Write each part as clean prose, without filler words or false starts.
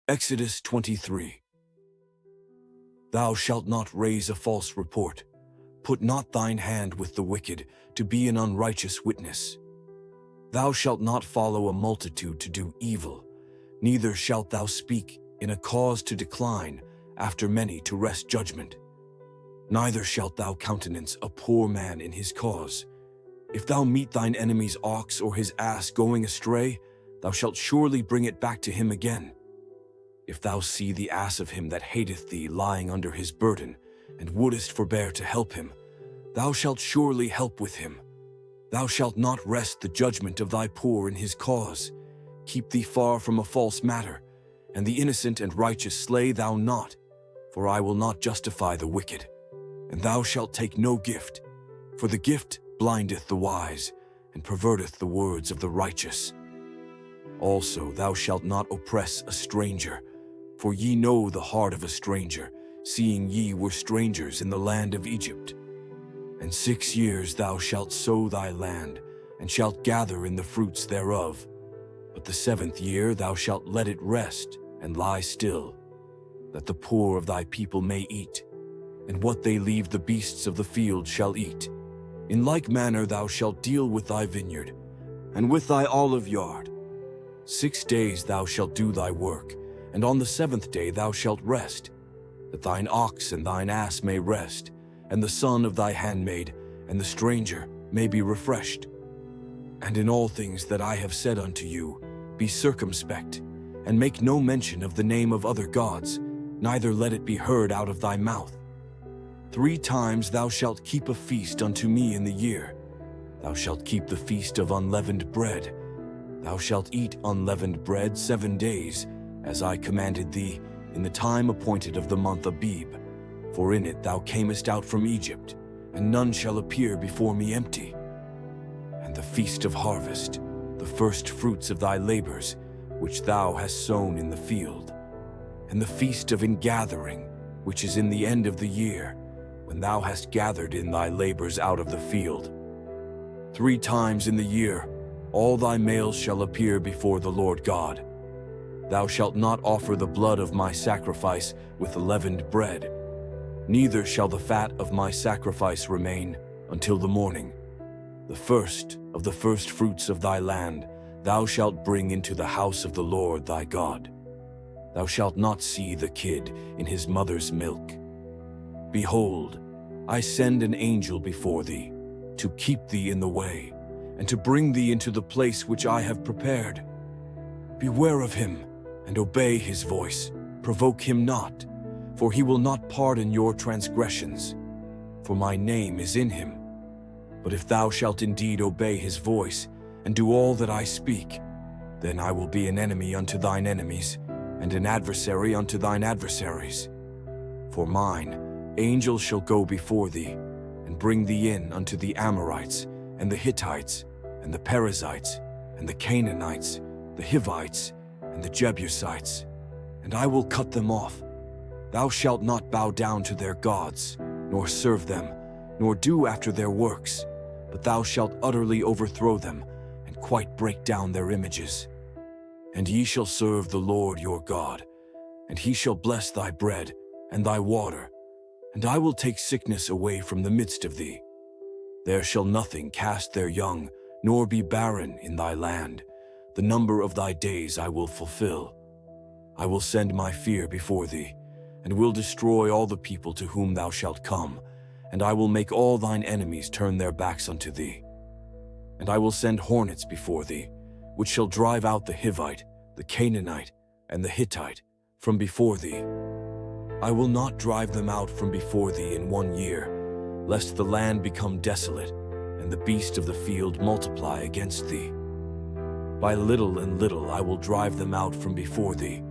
Exodus 23. Thou shalt not raise a false report. Put not thine hand with the wicked, to be an unrighteous witness. Thou shalt not follow a multitude to do evil, neither shalt thou speak in a cause to decline, after many to wrest judgment. Neither shalt thou countenance a poor man in his cause. If thou meet thine enemy's ox or his ass going astray, thou shalt surely bring it back to him again. If thou see the ass of him that hateth thee lying under his burden, and wouldest forbear to help him, thou shalt surely help with him. Thou shalt not wrest the judgment of thy poor in his cause. Keep thee far from a false matter, and the innocent and righteous slay thou not, for I will not justify the wicked. And thou shalt take no gift, for the gift blindeth the wise, and perverteth the words of the righteous. Also thou shalt not oppress a stranger, for ye know the heart of a stranger, seeing ye were strangers in the land of Egypt. And 6 years thou shalt sow thy land, and shalt gather in the fruits thereof. But the 7th year thou shalt let it rest, and lie still, that the poor of thy people may eat, and what they leave the beasts of the field shall eat. In like manner thou shalt deal with thy vineyard, and with thy olive yard. 6 days thou shalt do thy work, and on the 7th day thou shalt rest, that thine ox and thine ass may rest, and the son of thy handmaid, and the stranger may be refreshed. And in all things that I have said unto you, be circumspect, and make no mention of the name of other gods, neither let it be heard out of thy mouth. 3 times thou shalt keep a feast unto me in the year. Thou shalt keep the feast of unleavened bread. Thou shalt eat unleavened bread 7 days, as I commanded thee, in the time appointed of the month Abib. For in it thou camest out from Egypt, and none shall appear before me empty. And the feast of harvest, the first fruits of thy labors, which thou hast sown in the field. And the feast of ingathering, which is in the end of the year, when thou hast gathered in thy labors out of the field. 3 times in the year all thy males shall appear before the Lord God. Thou shalt not offer the blood of my sacrifice with leavened bread, neither shall the fat of my sacrifice remain until the morning. The first of the first fruits of thy land thou shalt bring into the house of the Lord thy God. Thou shalt not see the kid in his mother's milk. Behold, I send an angel before thee, to keep thee in the way, and to bring thee into the place which I have prepared. Beware of him, and obey his voice. Provoke him not, for he will not pardon your transgressions, for my name is in him. But if thou shalt indeed obey his voice, and do all that I speak, then I will be an enemy unto thine enemies, and an adversary unto thine adversaries. For mine angel shall go before thee, and bring thee in unto the Amorites, and the Hittites, and the Perizzites, and the Canaanites, the Hivites, and the Jebusites, and I will cut them off. Thou shalt not bow down to their gods, nor serve them, nor do after their works, but thou shalt utterly overthrow them, and quite break down their images. And ye shall serve the Lord your God, and he shall bless thy bread and thy water, and I will take sickness away from the midst of thee. There shall nothing cast their young, nor be barren in thy land. The number of thy days I will fulfill. I will send my fear before thee, and will destroy all the people to whom thou shalt come, and I will make all thine enemies turn their backs unto thee. And I will send hornets before thee, which shall drive out the Hivite, the Canaanite, and the Hittite from before thee. I will not drive them out from before thee in 1 year, lest the land become desolate, and the beast of the field multiply against thee. By little and little I will drive them out from before thee,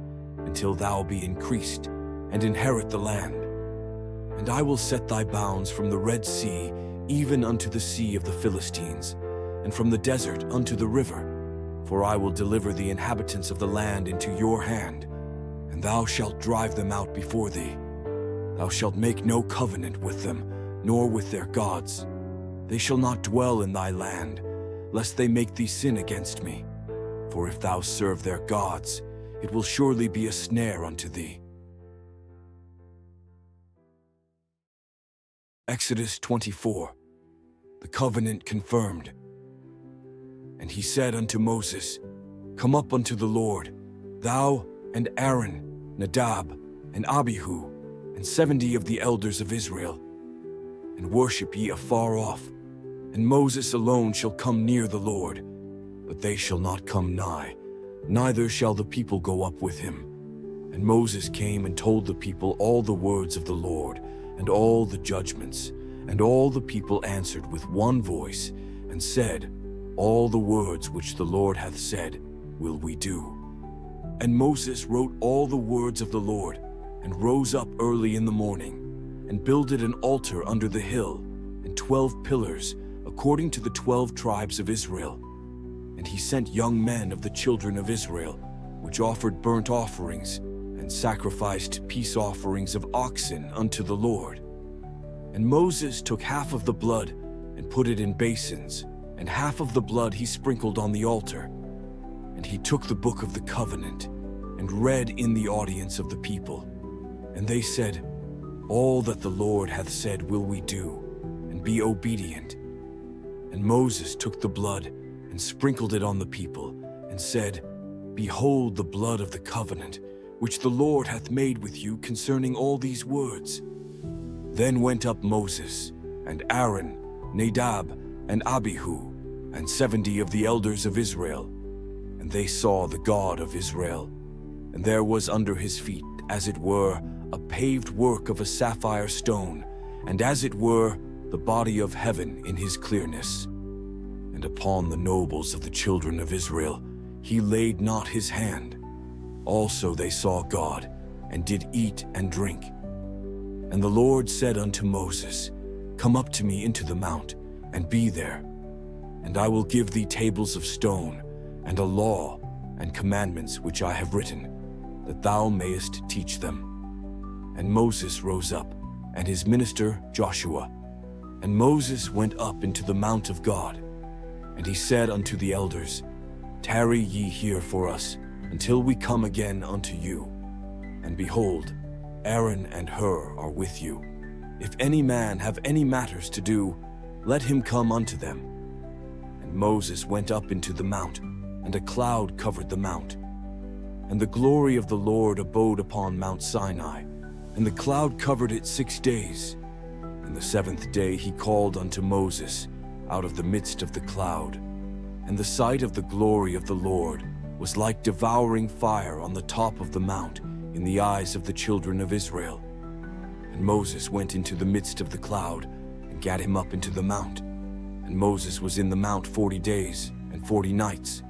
until thou be increased, and inherit the land. And I will set thy bounds from the Red Sea even unto the sea of the Philistines, and from the desert unto the river. For I will deliver the inhabitants of the land into your hand, and thou shalt drive them out before thee. Thou shalt make no covenant with them, nor with their gods. They shall not dwell in thy land, lest they make thee sin against me. For if thou serve their gods, it will surely be a snare unto thee. Exodus 24. The covenant confirmed. And he said unto Moses, Come up unto the Lord, thou and Aaron, Nadab, and Abihu, and 70 of the elders of Israel, and worship ye afar off. And Moses alone shall come near the Lord, but they shall not come nigh, neither shall the people go up with him. And Moses came and told the people all the words of the Lord, and all the judgments. And all the people answered with one voice, and said, All the words which the Lord hath said will we do. And Moses wrote all the words of the Lord, and rose up early in the morning, and builded an altar under the hill, and 12 pillars, according to the 12 tribes of Israel. And he sent young men of the children of Israel, which offered burnt offerings, and sacrificed peace offerings of oxen unto the Lord. And Moses took half of the blood, and put it in basins, and half of the blood he sprinkled on the altar. And he took the book of the covenant, and read in the audience of the people. And they said, All that the Lord hath said will we do, and be obedient. And Moses took the blood, and sprinkled it on the people, and said, Behold the blood of the covenant, which the Lord hath made with you concerning all these words. Then went up Moses, and Aaron, Nadab, and Abihu, and 70 of the elders of Israel. And they saw the God of Israel. And there was under his feet, as it were, a paved work of a sapphire stone, and as it were, the body of heaven in his clearness. And upon the nobles of the children of Israel he laid not his hand. Also they saw God, and did eat and drink. And the Lord said unto Moses, Come up to me into the mount, and be there. And I will give thee tables of stone, and a law, and commandments which I have written, that thou mayest teach them. And Moses rose up, and his minister Joshua. And Moses went up into the mount of God. And he said unto the elders, Tarry ye here for us, until we come again unto you. And behold, Aaron and Hur are with you. If any man have any matters to do, let him come unto them. And Moses went up into the mount, and a cloud covered the mount. And the glory of the Lord abode upon Mount Sinai, and the cloud covered it 6 days. And the 7th day he called unto Moses out of the midst of the cloud. And the sight of the glory of the Lord was like devouring fire on the top of the mount in the eyes of the children of Israel. And Moses went into the midst of the cloud, and gat him up into the mount. And Moses was in the mount 40 days and 40 nights.